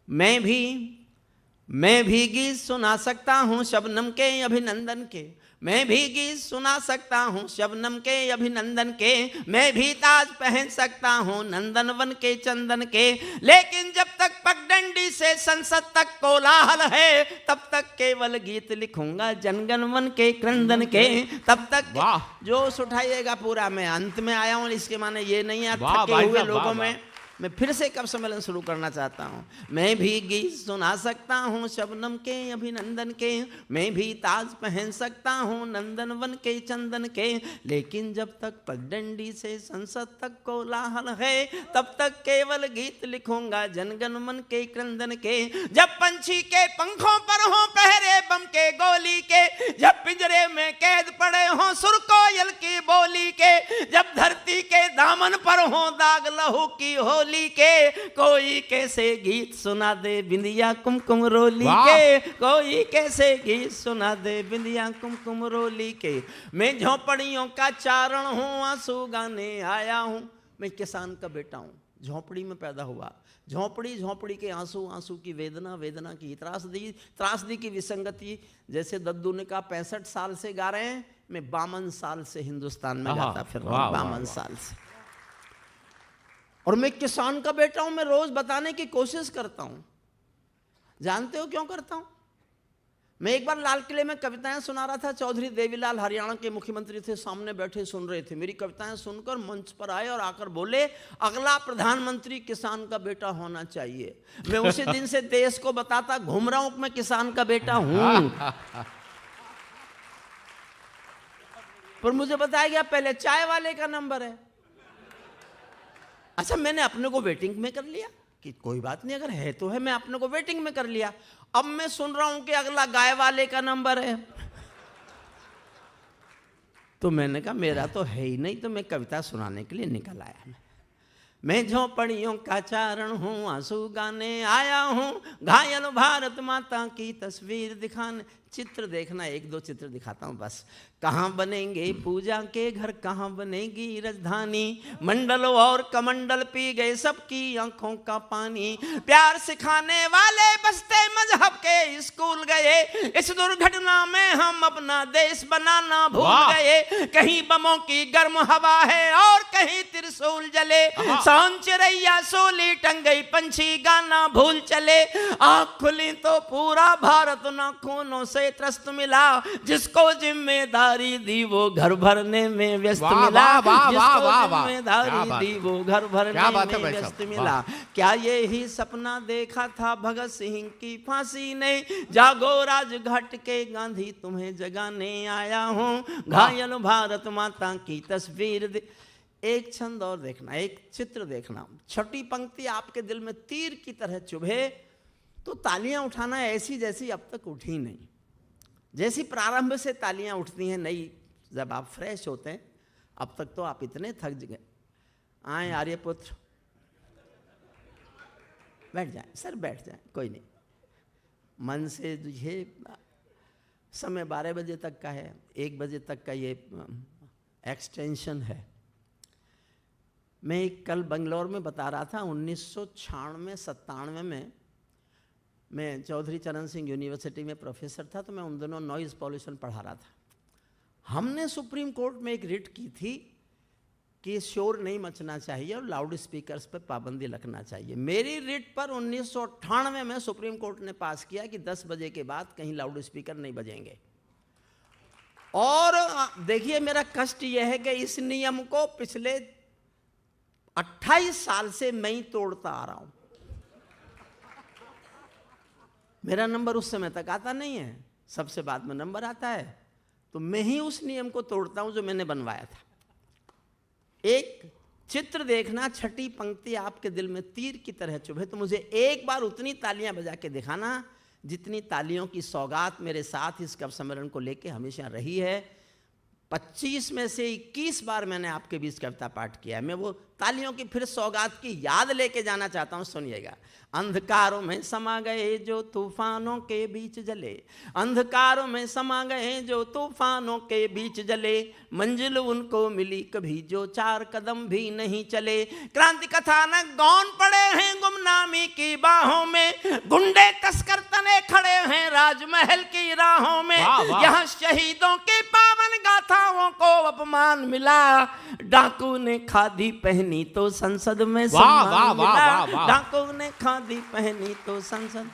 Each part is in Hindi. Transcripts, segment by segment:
मैं भी गीत सुना सकता हूँ शबनम के अभिनंदन के, मैं भी गीत सुना सकता हूँ शबनम के अभिनंदन के, मैं भी ताज पहन सकता हूँ नंदनवन के चंदन के, लेकिन जब तक पगडंडी से संसद तक कोलाहल है तब तक केवल गीत लिखूंगा जनगणमन के क्रंदन के, तब तक जोश उठाइएगा पूरा। मैं अंत में आया हूँ, इसके माने ये नहीं है थके हुए लोगों में मैं फिर से कब सम्मेलन शुरू करना चाहता हूँ। मैं भी गीत सुना सकता हूँ शबनम के अभिनंदन के, मैं भी ताज पहन सकता हूँ नंदनवन के चंदन के, लेकिन जब तक पगडंडी से संसद तक कोलाहल है तब तक केवल गीत लिखूंगा जनगणमन के क्रंदन के। जब पंछी के पंखों पर हो पहरे बम के गोली के, जब पिंजरे में कैद पड़े हो सुर कोयल की बोली के, जब धरती के दामन पर हो दाग लहू की होली के, कोई कैसे गीत सुना दे बिंदिया कुमकुम रोली के, कोई कैसे गीत सुना दे बिंदिया कुमकुम रोली के। मैं झोपड़ियों का चारण हूँ आंसू गाने आया हूँ, मैं किसान का बेटा हूँ, झोपड़ी में पैदा हुआ, झोपड़ी के आंसू, आंसू की वेदना, वेदना की त्रासदी की विसंगति। जैसे दद्दू ने कहा 65 साल से गा रहे हैं, मैं 52 साल से हिंदुस्तान में गाता फिर रहा हूँ, 52 साल से। और मैं किसान का बेटा हूं, मैं रोज बताने की कोशिश करता हूं। जानते हो क्यों करता हूं? मैं एक बार लाल किले में कविताएं सुना रहा था, चौधरी देवीलाल हरियाणा के मुख्यमंत्री थे, सामने बैठे सुन रहे थे। मेरी कविताएं सुनकर मंच पर आए और आकर बोले अगला प्रधानमंत्री किसान का बेटा होना चाहिए। मैं उसी दिन से देश को बताता घूम रहा हूं कि मैं किसान का बेटा हूं। पर मुझे बताया गया पहले चाय वाले का नंबर है। अच्छा, मैंने अपने को वेटिंग में कर लिया कि कोई बात नहीं, अगर है तो है, मैं अपने को वेटिंग में कर लिया। अब मैं सुन रहा हूं कि अगला गाय वाले का नंबर है। तो मैंने कहा मेरा तो है ही नहीं, तो मैं कविता सुनाने के लिए निकल आया। मैं झोपड़ियों का चारण हूँ आंसू गाने आया हूँ, घायल भारत माता की तस्वीर दिखाने। चित्र देखना, एक दो चित्र दिखाता हूँ बस। कहाँ बनेंगे पूजा के घर, कहाँ बनेगी राजधानी, मंडल और कमंडल पी गए सबकी आंखों का पानी, प्यार सिखाने वाले बसते मजहब के स्कूल गए, इस दुर्घटना में हम अपना देश बनाना भूल गए। कहीं बमों की गर्म हवा है और कहीं त्रिशूल जले, सांझ चिरैया सोली टंग गई पंछी गाना भूल चले, आँख खुली तो पूरा भारत नाखूनों से त्रस्त मिला, जिसको जिम्मेदारी दी वो घर भरने में व्यस्त मिला, जिसको जिम्मेदारी दी वो घर भरने में व्यस्त मिला। क्या ये ही सपना देखा था भगत सिंह की फांसी ने, जागो राजघाट के गांधी तुम्हें जगाने आया हूँ, घायल भारत माता की तस्वीर। एक छंद और देखना, एक चित्र देखना। छठी पंक्ति आपके दिल में तीर की तरह चुभे तो तालियां उठाना ऐसी जैसी अब तक उठी नहीं। जैसी प्रारंभ से तालियां उठती हैं नई, जब आप फ्रेश होते हैं, अब तक तो आप इतने थक गए। आए आर्यपुत्र, बैठ जाए सर, बैठ जाए, कोई नहीं। मन से ये समय 12 बजे तक का है, 1 बजे तक का ये एक्सटेंशन है। मैं कल बंगलौर में बता रहा था, 1996-97 में मैं चौधरी चरण सिंह यूनिवर्सिटी में प्रोफेसर था, तो मैं उन दिनों नॉइज़ पॉल्यूशन पढ़ा रहा था। हमने सुप्रीम कोर्ट में एक रिट की थी कि शोर नहीं मचना चाहिए और लाउड स्पीकर्स पर पाबंदी लगना चाहिए। मेरी रिट पर 1998 में सुप्रीम कोर्ट ने पास किया कि 10 बजे के बाद कहीं लाउड स्पीकर नहीं बजेंगे। और देखिए, मेरा कष्ट यह है कि इस नियम को पिछले 28 साल से मैं ही तोड़ता आ रहा हूं। मेरा नंबर उस समय तक आता नहीं है, सबसे बाद में नंबर आता है, तो मैं ही उस नियम को तोड़ता हूं जो मैंने बनवाया था। एक चित्र देखना, छठी पंक्ति आपके दिल में तीर की तरह चुभे तो मुझे एक बार उतनी तालियां बजा के दिखाना जितनी तालियों की सौगात मेरे साथ इस कवि सम्मेलन को लेके हमेशा रही है। 25 में से 21 बार मैंने आपके बीच कविता पाठ किया है। मैं वो तालियों की फिर सौगात की याद लेके जाना चाहता हूं, सुनिएगा। अंधकारों में समा गए जो तूफानों के बीच जले, अंधकारों में समा गए जो तूफानों के बीच जले, मंजिल उनको मिली कभी जो 4 कदम भी नहीं चले। क्रांति कथानक गौन पड़े हैं गुमनामी की बाहों में, गुंडे तस्कर तने खड़े हैं राजमहल की राहों में। यहाँ शहीदों की पावन गाथाओं को अपमान मिला, डाकू ने खादी पहनी तो संसद में सम्मान मिला, डाकू ने खादी पहनी तो संसद।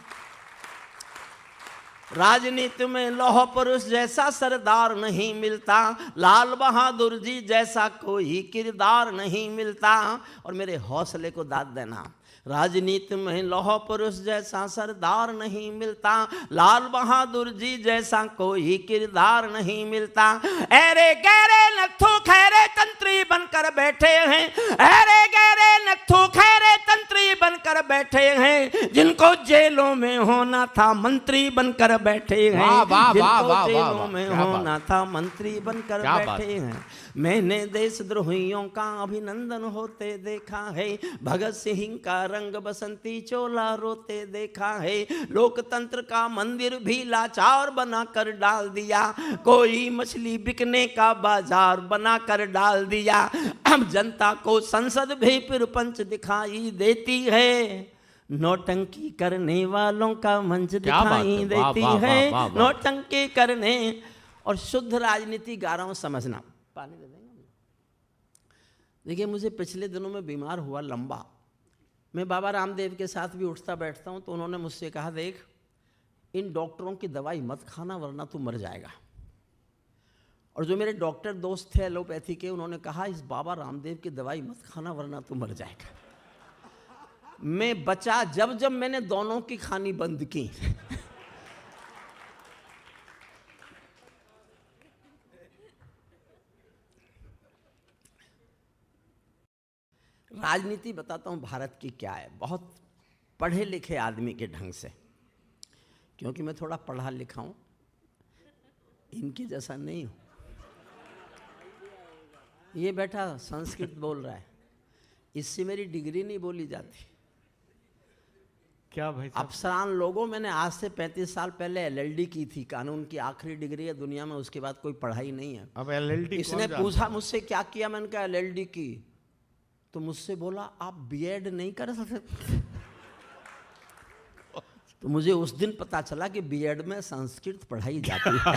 राजनीति में लौह पुरुष जैसा सरदार नहीं मिलता, लाल बहादुर जी जैसा कोई किरदार नहीं मिलता। और मेरे हौसले को दाद देना, राजनीति में लौह पुरुष जैसा सरदार नहीं मिलता, लाल बहादुर जी जैसा कोई किरदार नहीं मिलता। अरे गहरे नथु खैरे तंत्री बनकर बैठे हैं, अरे गहरे नथु खैरे तंत्री बनकर बैठे हैं, जिनको जेलों में होना था मंत्री बनकर बैठे हैं, जिनको जेलों में होना था मंत्री बनकर बैठे हैं। मैंने देशद्रोहियों का अभिनंदन होते देखा है, भगत सिंह का रंग बसंती चोला रोते देखा है, लोकतंत्र का मंदिर भी लाचार बनाकर डाल दिया, कोई मछली बिकने का बाजार बनाकर डाल दिया। अब जनता को संसद भी प्रपंच दिखाई देती है, नौटंकी करने वालों का मंच दिखाई देती है, नौटंकी करने। और शुद्ध राजनीति गा रहा हूं, समझना। पानी दे देंगे? देखिए, मुझे पिछले दिनों में बीमार हुआ लंबा, मैं बाबा रामदेव के साथ भी उठता बैठता हूं, तो उन्होंने मुझसे कहा, देख इन डॉक्टरों की दवाई मत खाना वरना तू मर जाएगा। और जो मेरे डॉक्टर दोस्त थे एलोपैथी के, उन्होंने कहा इस बाबा रामदेव की दवाई मत खाना वरना तू मर जाएगा। मैं बचा जब जब मैंने दोनों की खानी बंद की। राजनीति बताता हूँ भारत की क्या है, बहुत पढ़े लिखे आदमी के ढंग से, क्योंकि मैं थोड़ा पढ़ा लिखा हूँ, इनके जैसा नहीं हूँ। ये बेटा संस्कृत बोल रहा है, इससे मेरी डिग्री नहीं बोली जाती। क्या भाई? अफसरान लोगों, मैंने आज से 35 साल पहले LLD की थी, कानून की आखिरी डिग्री है दुनिया में, उसके बाद कोई पढ़ाई नहीं है। अब LLD इसने पूछा मुझसे क्या किया, मैंने कहा LLD की, तो मुझसे बोला आप B.Ed नहीं कर सकते। तो मुझे उस दिन पता चला कि B.Ed में संस्कृत पढ़ाई जाती है।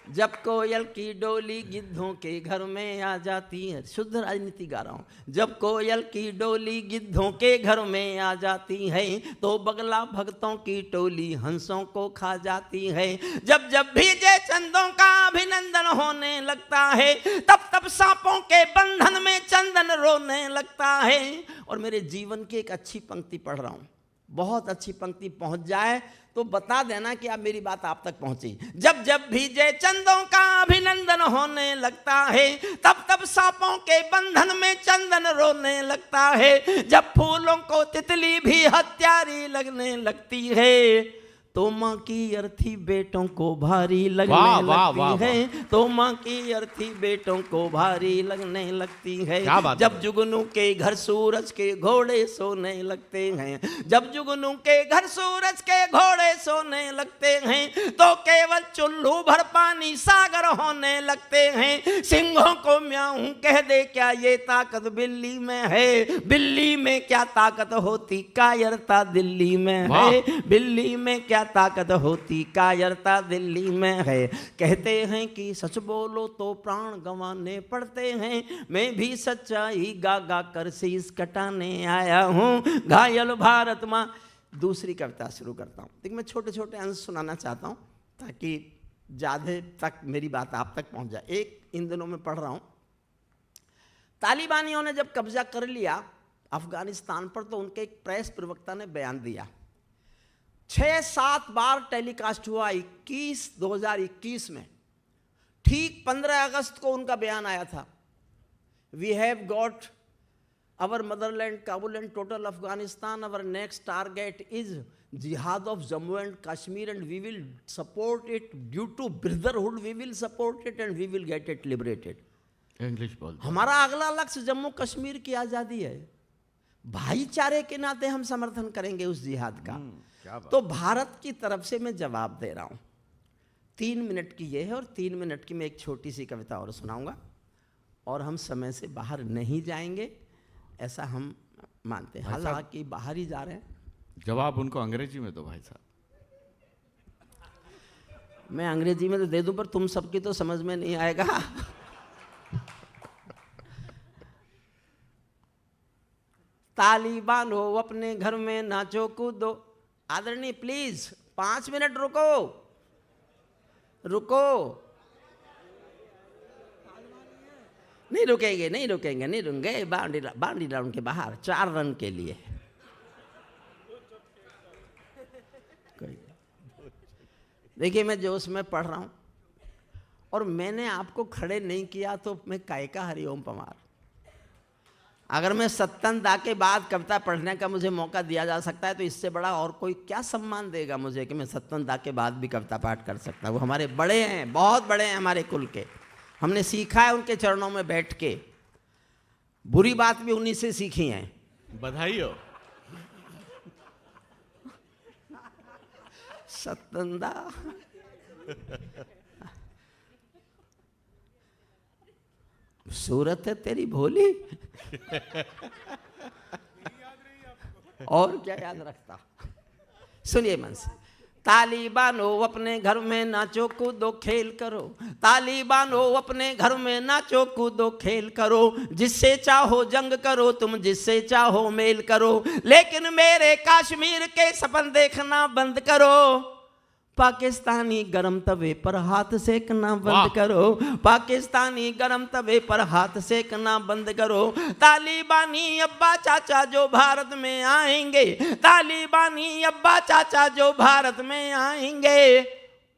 जब कोयल की डोली गिद्धों के घर में आ जाती है, शुद्ध राजनीति गा रहा हूँ, जब कोयल की डोली गिद्धों के घर में आ जाती है, तो बगला भक्तों की टोली हंसों को खा जाती है। जब जब भीजे चंदों का अभिनंदन होने लगता है, तब तब सांपों के बंधन में चंदन रोने लगता है। और मेरे जीवन की एक अच्छी पंक्ति पढ़ रहा हूँ, बहुत अच्छी पंक्ति पहुंच जाए तो बता देना कि अब मेरी बात आप तक पहुंची। जब जब भीजे चंदों का अभिनंदन होने लगता है, तब तब सांपों के बंधन में चंदन रोने लगता है। जब फूलों को तितली भी हत्यारी लगने लगती है, तो माँ की अर्थी बेटों को भारी लगने लगती है, तो माँ की अर्थी बेटों को भारी लगने लगती है। जब जुगनू के घर सूरज के घोड़े सोने लगते हैं, जब जुगनू के घर सूरज के घोड़े सोने लगते हैं, तो केवल चुल्लू भर पानी सागर होने लगते हैं। सिंहों को म्याऊं कह दे क्या ये ताकत बिल्ली में है, बिल्ली में क्या ताकत होती कायरता दिल्ली में है, बिल्ली में क्या ताकत होती कायरता दिल्ली में है। कहते हैं कि सच बोलो तो प्राण गंवाने पड़ते हैं, मैं भी सच्चाई गा गा कर शीश कटाने आया हूँ, घायल भारत माँ। दूसरी कविता शुरू करता हूँ। देखिए, मैं छोटे छोटे अंश सुनाना चाहता हूँ ताकि ज़्यादा तक मेरी बात आप तक पहुँच जाए। एक इन दिनों में पढ़ रहा हूँ, तालिबानियों ने जब कब्जा कर लिया अफगानिस्तान पर, तो उनके एक प्रेस प्रवक्ता ने बयान दिया, 6-7 बार टेलीकास्ट हुआ 2021 में, ठीक 15 अगस्त को उनका बयान आया था, we have got our motherland, Kabul and total Afghanistan, our next target is jihad of Jammu and Kashmir, and we will support it due to brotherhood, we will support it and we will get it liberated. English बोल। हमारा अगला लक्ष्य जम्मू कश्मीर की आज़ादी है। भाईचारे के नाते हम समर्थन करेंगे उस जिहाद का। तो भारत की तरफ से मैं जवाब दे रहा हूँ। 3 मिनट की ये है और 3 मिनट की मैं एक छोटी सी कविता और सुनाऊंगा और हम समय से बाहर नहीं जाएंगे, ऐसा हम मानते हैं। हालांकि बाहर ही जा रहे हैं। जवाब उनको अंग्रेजी में दो भाई साहब। मैं अंग्रेजी में तो दे दूं पर तुम सबकी तो समझ में नहीं आएगा। तालिबान हो अपने घर में नाचो कूदो। आदरणीय प्लीज 5 मिनट रुको, रुको। नहीं रुकेंगे, नहीं रुकेंगे, नहीं रुकेंगे। बाउंड्री राउंड के बाहर 4 रन के लिए। देखिए मैं जोश में पढ़ रहा हूं और मैंने आपको खड़े नहीं किया तो मैं काय का हरिओम पमार। अगर मैं सत्तन दा के बाद कविता पढ़ने का मुझे मौका दिया जा सकता है तो इससे बड़ा और कोई क्या सम्मान देगा मुझे कि मैं सत्तन दा के बाद भी कविता पाठ कर सकता हूँ। वो हमारे बड़े हैं, बहुत बड़े हैं हमारे कुल के। हमने सीखा है उनके चरणों में बैठ के। बुरी बात भी उन्हीं से सीखी है। बधाई हो। सत्तंदा सूरत है तेरी भोली। और क्या याद रखता। सुनिए मन से। तालिबान हो अपने घर में नाचो कूदो खेल करो। तालिबान हो अपने घर में नाचो कूदो खेल करो। जिससे चाहो जंग करो तुम, जिससे चाहो मेल करो, लेकिन मेरे कश्मीर के सपन देखना बंद करो। पाकिस्तानी गरम तवे पर हाथ सेकना बंद करो। पाकिस्तानी गरम तवे पर हाथ सेकना बंद करो। तालिबानी अब्बा चाचा जो भारत में आएंगे, तालिबानी अब्बा चाचा जो भारत में आएंगे,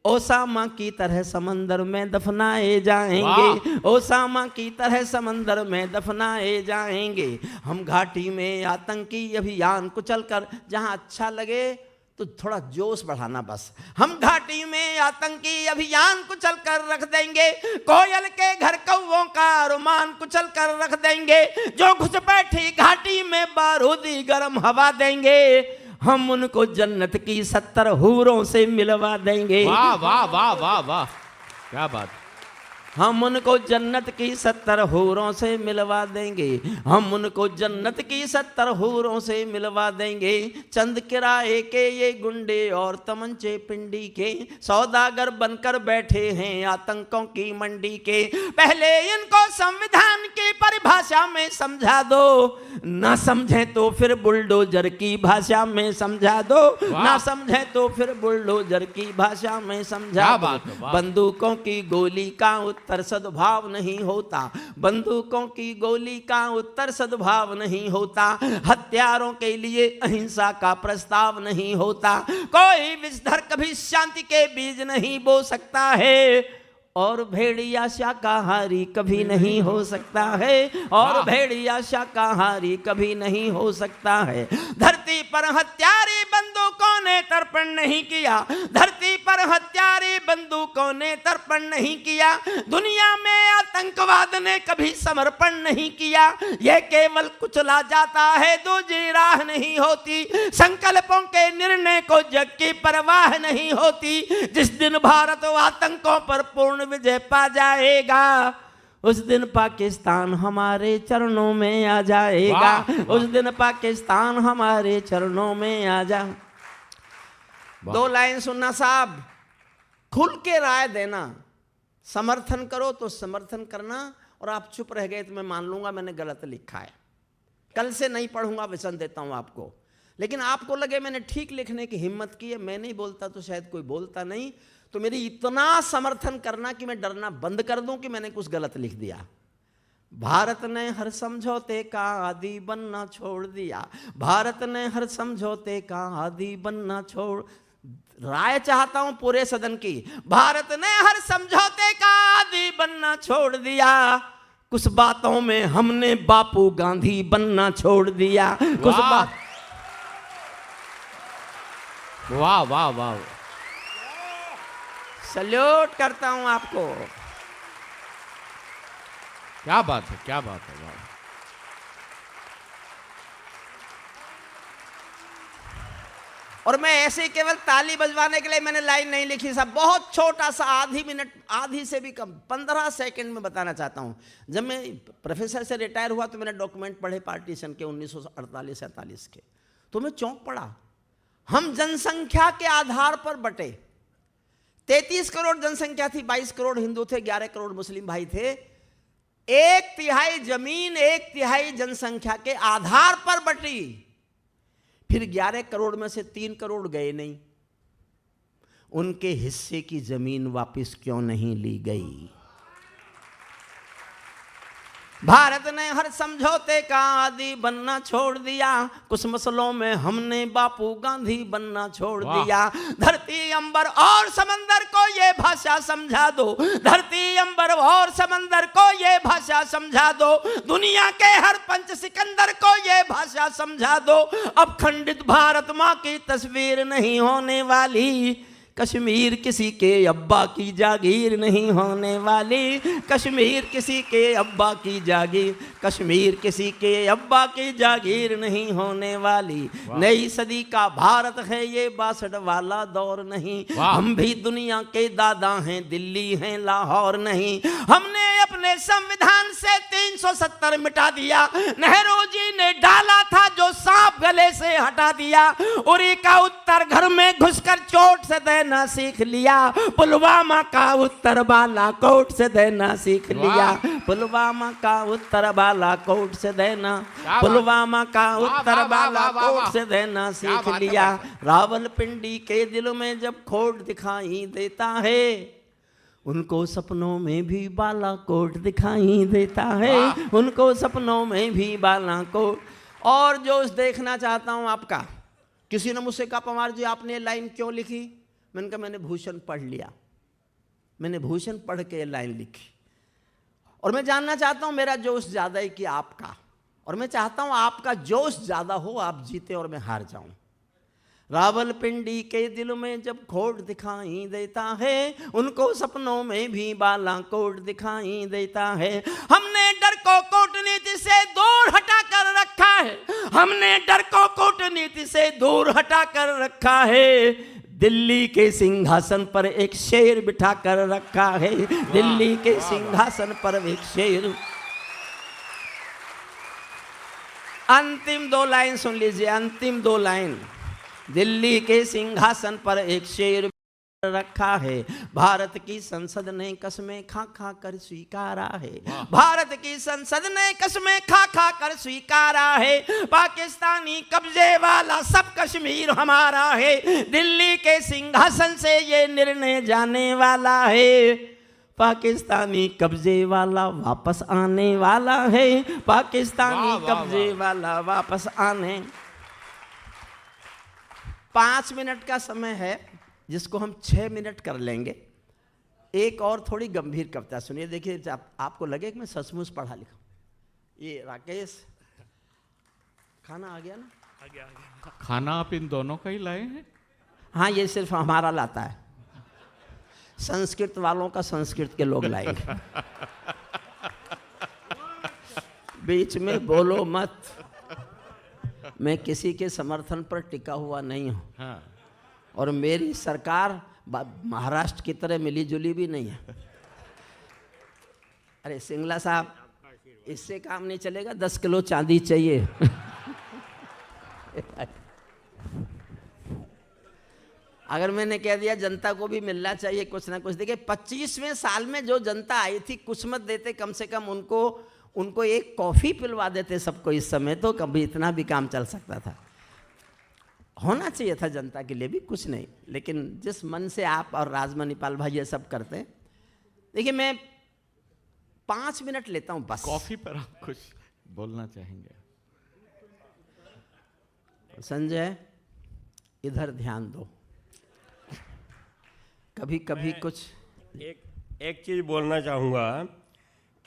ओसामा की तरह समंदर में दफनाए जाएंगे। ओसामा की तरह समंदर में दफनाए जाएंगे। हम घाटी में आतंकी अभियान कुचल कर, जहां अच्छा लगे तो थोड़ा जोश बढ़ाना बस। हम घाटी में आतंकी अभियान कुचल कर रख देंगे। कोयल के घर कौवों का अरमान कुचल कर रख देंगे। जो घुसपैठी घाटी में बारूदी गर्म हवा देंगे, हम उनको जन्नत की 70 हूरों से मिलवा देंगे। वाह वाह वाह वाह वाह, क्या बात। हम उनको जन्नत की 70 हूरों से मिलवा देंगे। हम उनको जन्नत की 70 हूरों से मिलवा देंगे। चंद किराए के ये गुंडे और तमंचे पिंडी के सौदागर बनकर बैठे हैं आतंकों की मंडी के। पहले इनको संविधान की परिभाषा में समझा दो, ना समझे तो फिर बुलडोजर की भाषा में समझा दो। ना समझे तो फिर बुलडोजर की भाषा में समझा दो। बंदूकों की गोली का उत्तर सद्भाव नहीं होता। बंदूकों की गोली का उत्तर सद्भाव नहीं होता। हथियारों के लिए अहिंसा का प्रस्ताव नहीं होता। कोई विषधर कभी शांति के बीज नहीं बो सकता है, और भेड़िया शाकाहारी कभी नहीं हो सकता है। और भेड़िया शाकाहारी कभी नहीं हो सकता है। धरती पर हत्यारे बंदूकों ने तर्पण नहीं किया। धरती पर हत्यारे बंदूकों ने तर्पण नहीं किया। दुनिया में आतंकवाद ने कभी समर्पण नहीं किया। यह केवल कुचला जाता है, दूसरी राह नहीं होती। संकल्पों के निर्णय को जग की परवाह नहीं होती। जिस दिन भारत आतंकों पर पूर्ण विजय पा जाएगा, उस दिन पाकिस्तान हमारे चरणों में आ जाएगा। उस दिन पाकिस्तान हमारे चरणों में आ जा। 2 लाइन सुनना साहब, खुल के राय देना। समर्थन करो तो समर्थन करना, और आप चुप रह गए तो मैं मान लूंगा मैंने गलत लिखा है। कल से नहीं पढ़ूंगा, वचन देता हूं आपको। लेकिन आपको लगे मैंने ठीक लिखने की हिम्मत की है, मैं नहीं बोलता तो शायद कोई बोलता नहीं, तो मेरी इतना समर्थन करना कि मैं डरना बंद कर दूं कि मैंने कुछ गलत लिख दिया। भारत ने हर समझौते का आदी बनना छोड़ दिया। भारत ने हर समझौते का आदी बनना छोड़। राय चाहता हूं पूरे सदन की। भारत ने हर समझौते का आदी बनना छोड़ दिया। कुछ बातों में हमने बापू गांधी बनना छोड़ दिया। कुछ वाह। बात वाह वाह वाह। सल्यूट करता हूं आपको। क्या बात है, क्या बात है, वाह। और मैं ऐसे ही केवल ताली बजवाने के लिए मैंने लाइन नहीं लिखी साहब, बहुत छोटा सा आधी मिनट, आधी से भी कम, 15 सेकंड में बताना चाहता हूं। जब मैं प्रोफेसर से रिटायर हुआ तो मैंने डॉक्यूमेंट पढ़े पार्टीशन के 1948-47 के, तो मैं चौंक पड़ा। हम जनसंख्या के आधार पर बटे, 33 करोड़ जनसंख्या थी, 22 करोड़ हिंदू थे, 11 करोड़ मुस्लिम भाई थे। 1/3 जमीन 1/3 जनसंख्या के आधार पर बटी। फिर 11 करोड़ में से 3 करोड़ गए नहीं, उनके हिस्से की जमीन वापस क्यों नहीं ली गई? भारत ने हर समझौते का आदी बनना छोड़ दिया। कुछ मसलों में हमने बापू गांधी बनना छोड़ दिया। धरती अंबर और समंदर को ये भाषा समझा दो, धरती अंबर और समंदर को ये भाषा समझा दो, दुनिया के हर पंच सिकंदर को ये भाषा समझा दो। अब खंडित भारत माँ की तस्वीर नहीं होने वाली, कश्मीर किसी के अब्बा की जागीर नहीं होने वाली। कश्मीर किसी के अब्बा की जागीर, कश्मीर किसी के अब्बा की जागीर नहीं होने वाली। नई सदी का भारत है ये 62 वाला दौर नहीं। हम भी दुनिया के दादा हैं, दिल्ली हैं लाहौर नहीं। हमने अपने संविधान से 370 मिटा दिया। नेहरू जी ने डाला था जो सांप गले से हटा दिया। उरी का उत्तर घर में घुसकर चोट से देना सीख लिया। पुलवामा का उत्तर बालाकोट से देना सीख लिया। पुलवामा का उत्तर बालाकोट से देना, पुलवामा का उत्तर बालाकोट से देना सीख लिया। रावलपिंडी के दिल में जब खोट दिखाई देता है, उनको सपनों में भी बालाकोट दिखाई देता है, उनको सपनों में भी बालाकोट। और जो देखना चाहता हूं आपका, किसी ने मुझसे कहा पवार जी आपने लाइन क्यों लिखी? मैंने कहा मैंने भूषण पढ़ लिया, मैंने भूषण पढ़ के लाइन लिखी। और मैं जानना चाहता हूं मेरा जोश ज्यादा है कि आपका, और मैं चाहता हूं आपका जोश ज्यादा हो, आप जीते और मैं हार जाऊं। रावलपिंडी के दिल में जब खोट दिखाई देता है, उनको सपनों में भी बालाकोट दिखाई देता है। हमने डर को कूटनीति से दूर हटा कर रखा है, हमने डर को कूटनीति से दूर हटा कर रखा है। दिल्ली के सिंहासन पर एक शेर बिठा कर रखा है, दिल्ली के सिंहासन पर एक शेर। अंतिम 2 लाइन सुन लीजिए, अंतिम 2 लाइन। दिल्ली के सिंहासन पर एक शेर रखा है, भारत की संसद ने कसमें खा खा कर स्वीकारा है, भारत की संसद ने कसमें खा खा कर स्वीकारा है। पाकिस्तानी कब्जे वाला सब कश्मीर हमारा है, दिल्ली के सिंहासन से ये निर्णय जाने वाला है। पाकिस्तानी कब्जे वाला वापस आने वाला है, पाकिस्तानी कब्जे वाला वापस आने। 5 मिनट का समय है जिसको हम 6 मिनट कर लेंगे। एक और थोड़ी गंभीर कविता सुनिए, देखिए आपको लगे कि मैं सचमुच पढ़ा लिखा। ये राकेश, खाना आ गया ना? आ गया। खाना आप इन दोनों का ही लाए हैं? हाँ, ये सिर्फ हमारा लाता है, संस्कृत वालों का संस्कृत के लोग लाएंगे। बीच में बोलो मत, मैं किसी के समर्थन पर टिका हुआ नहीं हूं। हाँ। और मेरी सरकार महाराष्ट्र की तरह मिली जुली भी नहीं है। अरे सिंगला साहब, इससे काम नहीं चलेगा, 10 किलो चांदी चाहिए। अगर मैंने कह दिया जनता को भी मिलना चाहिए कुछ ना कुछ। देखिए 25वें साल में जो जनता आई थी, कुछ मत देते, कम से कम उनको एक कॉफी पिलवा देते सबको, इस समय तो कभी इतना भी काम चल सकता था। होना चाहिए था जनता के लिए भी, कुछ नहीं। लेकिन जिस मन से आप और राजमणिपाल भाई ये सब करते हैं, देखिए मैं 5 मिनट लेता हूं बस। कॉफी पर आप कुछ बोलना चाहेंगे? संजय इधर ध्यान दो, कभी कभी कुछ एक चीज बोलना चाहूँगा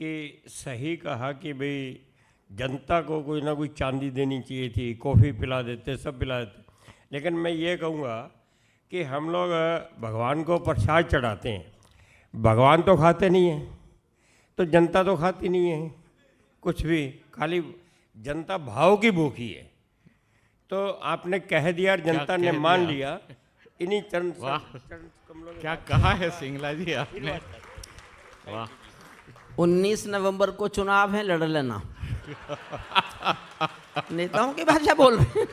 कि सही कहा कि भाई जनता को कोई ना कोई चांदी देनी चाहिए थी, कॉफ़ी पिला देते, सब पिला देते। लेकिन मैं ये कहूँगा कि हम लोग भगवान को प्रसाद चढ़ाते हैं, भगवान तो खाते नहीं हैं, तो जनता तो खाती नहीं है कुछ भी, खाली जनता भाव की भूखी है। तो आपने कह दिया और जनता ने मान लिया, इन्हीं चरण कमलों में क्या कहा है सिंगला जी आपने? वाह 19 नवंबर को चुनाव है, लड़ लेना। नेताओं की भाषा बोल रहे हैं।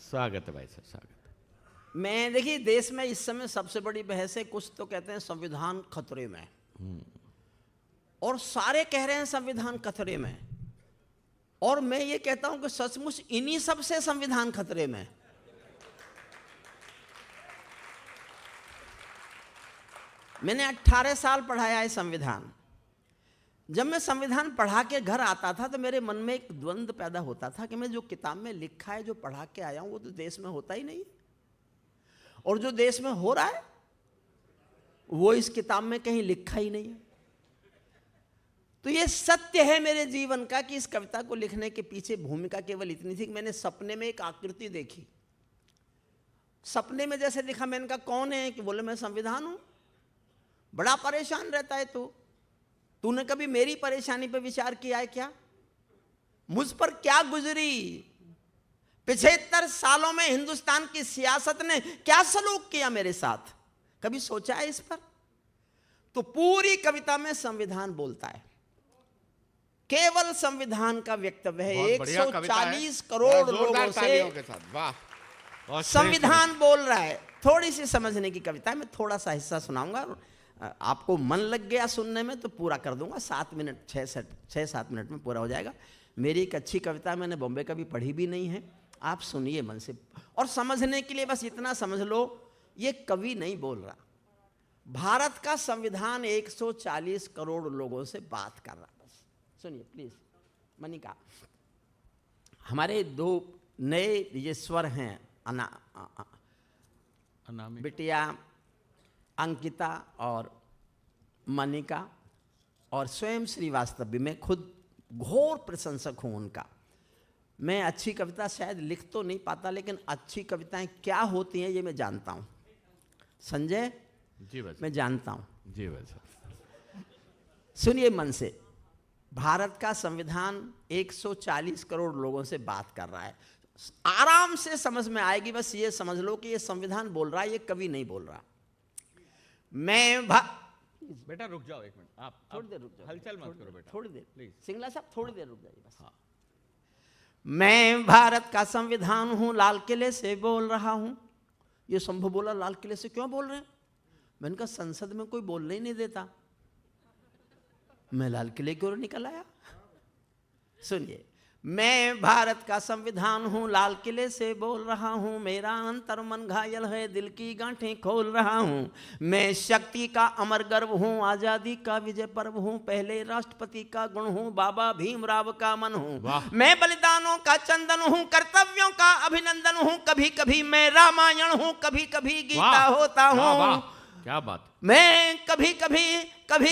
स्वागत है भाई साहब, स्वागत है। मैं देखिए, देश में इस समय सबसे बड़ी बहस है, कुछ तो कहते हैं संविधान खतरे में, और सारे कह रहे हैं संविधान खतरे में, और मैं ये कहता हूं कि सचमुच इन्हीं सब से संविधान खतरे में। मैंने 18 साल पढ़ाया है संविधान। जब मैं संविधान पढ़ा के घर आता था तो मेरे मन में एक द्वंद्व पैदा होता था कि मैं जो किताब में लिखा है, जो पढ़ा के आया हूं, वो तो देश में होता ही नहीं, और जो देश में हो रहा है वो इस किताब में कहीं लिखा ही नहीं है। तो ये सत्य है मेरे जीवन का कि इस कविता को लिखने के पीछे भूमिका केवल इतनी थी कि मैंने सपने में एक आकृति देखी। सपने में जैसे देखा, मैंने कहा कौन है? कि बोले मैं संविधान हूं। बड़ा परेशान रहता है तूने कभी मेरी परेशानी पे विचार किया है क्या? मुझ पर क्या गुजरी? 75 सालों में हिंदुस्तान की सियासत ने क्या सलूक किया मेरे साथ? कभी सोचा है इस पर? तो पूरी कविता में संविधान बोलता है, केवल संविधान का वक्तव्य है। 140 करोड़ लोगों से वाह संविधान बोल रहा है। थोड़ी सी समझने की कविता है, मैं थोड़ा सा हिस्सा सुनाऊंगा, आपको मन लग गया सुनने में तो पूरा कर दूंगा। 7 मिनट 6-7 मिनट में पूरा हो जाएगा। मेरी एक अच्छी कविता मैंने बॉम्बे कभी पढ़ी भी नहीं है, आप सुनिए मन से। और समझने के लिए बस इतना समझ लो, ये कवि नहीं बोल रहा, भारत का संविधान 140 करोड़ लोगों से बात कर रहा। बस सुनिए प्लीज। मनिका, हमारे 2 नए ये स्वर हैं, बिटिया अंकिता और मनिका, और स्वयं श्रीवास्तव भी। मैं खुद घोर प्रशंसक हूं उनका। मैं अच्छी कविता शायद लिख तो नहीं पाता, लेकिन अच्छी कविताएं क्या होती हैं ये मैं जानता हूं। संजय जी भाई, मैं जानता हूं। जी भाई साहब, सुनिए मन से। भारत का संविधान 140 करोड़ लोगों से बात कर रहा है, आराम से समझ में आएगी। बस ये समझ लो कि ये संविधान बोल रहा है, ये कवि नहीं बोल रहा। बेटा रुक जाओ एक मिनट, आप थोड़ी देर रुक जाओ, हलचल मत करो बेटा, थोड़ी देर प्लीज। सिंगला साहब थोड़ी देर रुक जाइए बस। मैं भारत का संविधान हूं, लाल किले से बोल रहा हूं। ये शंभू बोला लाल किले से क्यों बोल रहे हैं? मैंने कहा संसद में कोई बोलने ही नहीं देता, मैं लाल किले क्यों निकल आया? सुनिए, मैं भारत का संविधान हूँ, लाल किले से बोल रहा हूँ। मेरा अंतर मन घायल है, दिल की गांठें खोल रहा हूँ। मैं शक्ति का अमर गर्व हूँ, आजादी का विजय पर्व हूँ। पहले राष्ट्रपति का गुण हूँ, बाबा भीमराव का मन हूँ। मैं बलिदानों का चंदन हूँ, कर्तव्यों का अभिनंदन हूँ। कभी कभी मैं रामायण हूँ, कभी कभी गीता होता हूँ। क्या बात। मैं कभी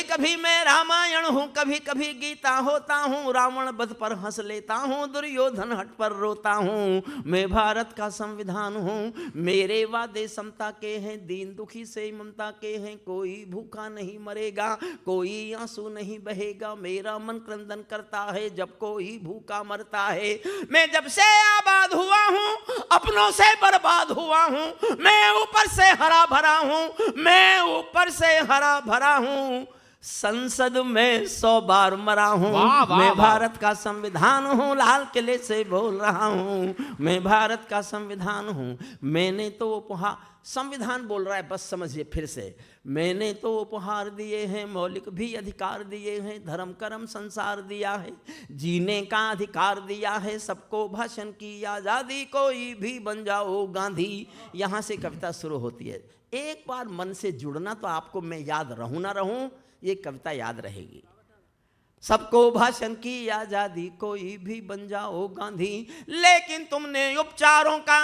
कभी मैं रामायण हूँ, कभी कभी गीता होता हूँ। रावण वध पर हंस लेता हूँ, दुर्योधन हट पर रोता हूँ। मैं भारत का संविधान हूँ, मेरे वादे समता के हैं, दीन दुखी से ममता के हैं। कोई भूखा नहीं मरेगा, कोई आंसू नहीं बहेगा। मेरा मन क्रंदन करता है जब कोई भूखा मरता है। मैं जब से आबाद हुआ हूँ, अपनों से बर्बाद हुआ हूँ। मैं ऊपर से हरा भरा हूँ, मैं ऊपर से हरा भरा हूँ। संसद में 100 बार मरा हूँ। मैं भारत का संविधान हूँ, लाल किले से बोल रहा हूँ। मैं भारत का संविधान हूँ। मैंने तो उपहार, संविधान बोल रहा है, बस समझिए फिर से। मैंने तो उपहार दिए हैं, मौलिक भी अधिकार दिए हैं। धर्म कर्म संसार दिया है, जीने का अधिकार दिया है। सबको भाषण की आजादी, कोई भी बन जाओ गांधी। यहाँ से कविता शुरू होती है। एक बार मन से जुड़ना तो आपको, मैं याद रहूं ना रहूं, ये कविता याद रहेगी। सबको भाषण की आजादी, कोई भी बन जाओ गांधी। लेकिन तुमने उपचारों का,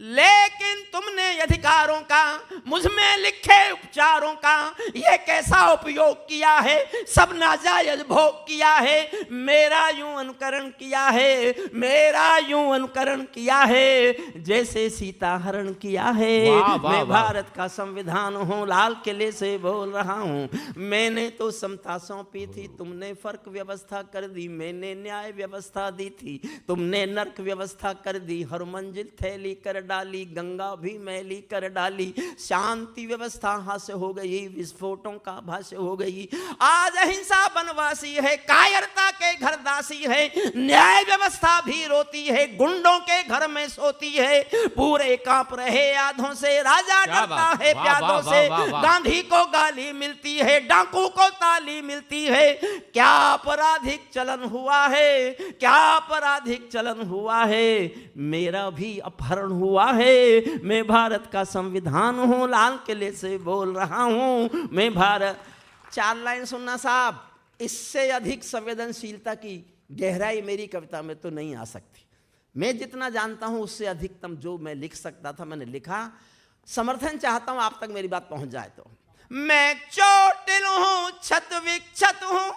लेकिन तुमने अधिकारों का मुझ में लिखे उपचारों का ये कैसा उपयोग किया है, सब नाजायज भोग किया है, मेरा यूं अनुकरण किया है, मेरा यूं अनुकरण किया है जैसे सीता हरण किया है। मैं भारत का संविधान हूँ, लाल किले से बोल रहा हूँ। मैंने तो समता सौंपी थी, तुमने फर्क व्यवस्था कर दी। मैंने न्याय व्यवस्था दी थी, तुमने नर्क व्यवस्था कर दी। हर मंजिल थैली कर डाली, गंगा भी मैली कर डाली। शांति व्यवस्था हास्य हो गई, विस्फोटों का भाष्य हो गई। आज अहिंसा बनवासी है, कायरता के घर दासी है। न्याय व्यवस्था भी रोती है, गुंडों के घर में सोती है। पूरे कांप रहे आधों से, राजा डरता है प्यादों से। गांधी को गाली मिलती है, डाकू को ताली मिलती है। क्या आपराधिक चलन हुआ है, क्या आपराधिक चलन हुआ है। मेरा भी अपहरण हुआ है। मैं भारत का संविधान हूं, लाल किले से बोल रहा हूं। मैं भारत। 4 लाइन सुनना साहब, इससे अधिक संवेदनशीलता की गहराई मेरी कविता में तो नहीं आ सकती। मैं जितना जानता हूं उससे अधिकतम जो मैं लिख सकता था मैंने लिखा। समर्थन चाहता हूं आप तक मेरी बात पहुंच जाए तो। मैं चोटिल हूं, छत विक्षत हूं,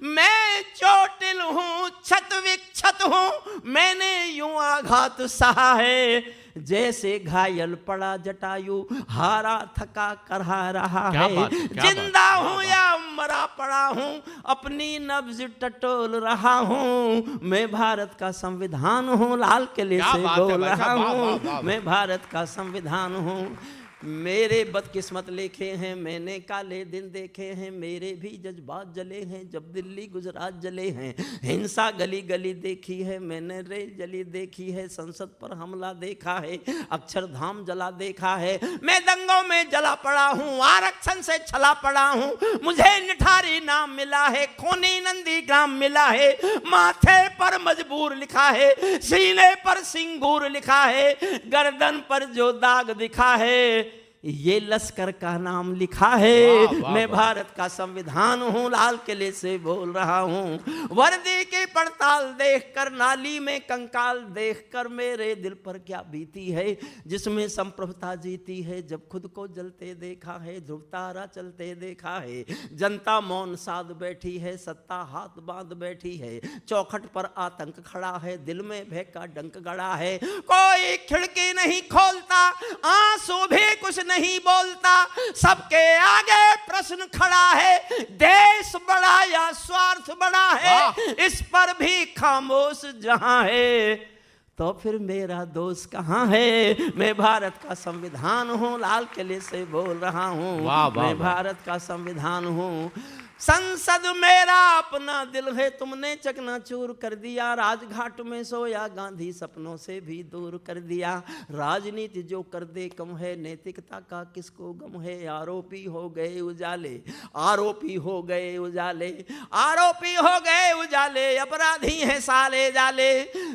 मैं चोटिल हूं, छत विक्षत हूं। मैंने यूं आघात सहा है जैसे घायल पड़ा जटायु, हारा थका करहा रहा है। जिंदा हूं या मरा पड़ा हूं, अपनी नब्ज टटोल रहा हूं। मैं भारत का संविधान हूं, लाल किले से बोल रहा हूं। मैं भारत का संविधान हूं। मेरे बदकिस्मत लिखे हैं, मैंने काले दिन देखे हैं। मेरे भी जज्बात जले हैं जब दिल्ली गुजरात जले हैं। हिंसा गली गली देखी है मैंने, रेल जली देखी है। संसद पर हमला देखा है, अक्षरधाम जला देखा है। मैं दंगों में जला पड़ा हूँ, आरक्षण से छला पड़ा हूँ। मुझे निठारी नाम मिला है, खूनी नंदी ग्राम मिला है। माथे पर मजबूर लिखा है, सीने पर सिंगूर लिखा है। गर्दन पर जो दाग दिखा है ये लश्कर का नाम लिखा है। मैं भारत का संविधान हूं, लाल किले से बोल रहा हूं। वर्दी की पड़ताल देखकर, नाली में कंकाल देखकर मेरे दिल पर क्या बीती है। जिसमें संप्रभुता जीती है, जब खुद को जलते देखा है। ध्रुव तारा चलते देखा है, जनता मौन साध बैठी है। सत्ता हाथ बांध बैठी है, चौखट पर आतंक खड़ा है। दिल में भय का डंक गड़ा है, कोई खिड़की नहीं खोलता, आंसू भी कुछ नहीं बोलता। सबके आगे प्रश्न खड़ा है, देश बड़ा या स्वार्थ बड़ा है। इस पर भी खामोश जहां है, तो फिर मेरा दोष कहां है। मैं भारत का संविधान हूं, लाल किले से बोल रहा हूं। मैं भारत का संविधान हूं। संसद मेरा अपना दिल है, तुमने चकनाचूर कर दिया। राजघाट में सोया गांधी सपनों से भी दूर कर दिया। राजनीति जो कर दे कम है, नैतिकता का किसको गम है। आरोपी हो गए उजाले, आरोपी हो गए उजाले, आरोपी हो गए उजाले। अपराधी हैं साले जाले,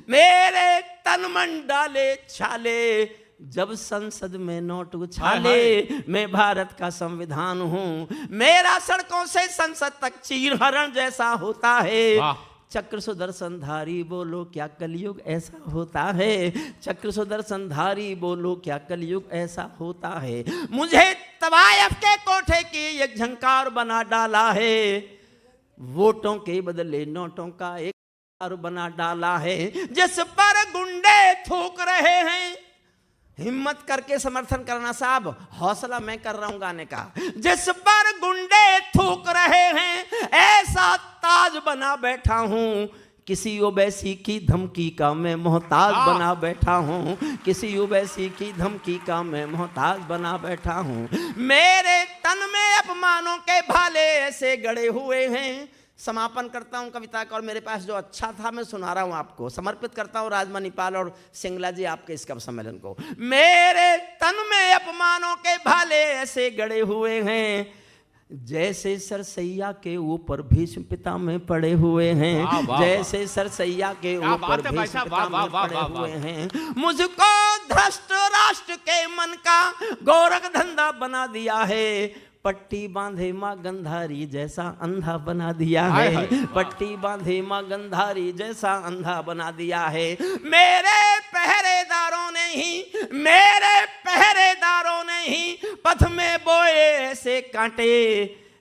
मेरे तन मन डाले छाले। जब संसद में नोट उछाले, मैं भारत का संविधान हूं। मेरा सड़कों से संसद तक चीरहरण जैसा होता है। चक्र सुदर्शनधारी बोलो क्या कलयुग ऐसा होता है। चक्र सुदर्शनधारी बोलो क्या कलयुग ऐसा होता है। मुझे तवायफ के कोठे की एक झंकार बना डाला है। वोटों के बदले नोटों का एक बना डाला है। जिस पर गुंडे थूक रहे हैं, हिम्मत करके समर्थन करना साहब, हौसला मैं कर रहा हूं गाने का। जिस पर गुंडे थूक रहे हैं, ऐसा ताज बना बैठा हूं। किसी ओवैसी की धमकी का मैं मोहताज बना बैठा हूं। किसी ओवैसी की धमकी का मैं मोहताज बना बैठा हूं। मेरे तन में अपमानों के भाले ऐसे गड़े हुए हैं। समापन करता हूं कविता का, और मेरे पास जो अच्छा था मैं सुना रहा हूं आपको। समर्पित करता हूं राज मणिपाल और सिंगला जी आपके इस कवि सम्मेलन को। मेरे तन में अपमानों के भाले ऐसे गड़े हुए हैं, जैसे सरसैया के ऊपर भीष्म पिता में पड़े हुए हैं। जैसे सरसैया के ऊपर भीष्म पिता में पड़े हुए हैं। मुझको धृष्ट राष्ट्र के मन का गोरख धंधा बना दिया है। पट्टी बांधे माँ गंधारी जैसा अंधा बना दिया है, हाय, हाय, पट्टी बांधे माँ गंधारी जैसा अंधा बना दिया है। मेरे पहरेदारों ने ही पथ में बोए ऐसे कांटे,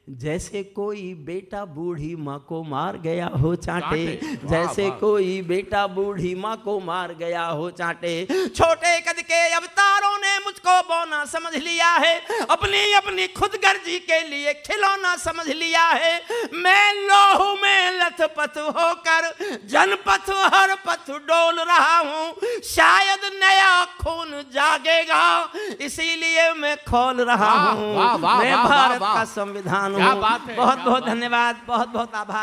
जैसे कोई बेटा बूढ़ी माँ को मार गया हो चाटे, जैसे कोई बेटा बूढ़ी माँ को मार गया हो चाटे। छोटे कद के अवतारों ने मुझको बौना समझ लिया है, अपनी अपनी खुदगर्जी के लिए खिलौना समझ लिया है। मैं लोहू में लथपथ होकर जनपथ हर पथ डोल रहा हूँ, शायद नया खून जागेगा इसीलिए मैं खोल रहा हूँ। मैं भारत का संविधान हूँ। क्या बात है, बहुत क्या बहुत बात है। धन्यवाद, बहुत बहुत आभार।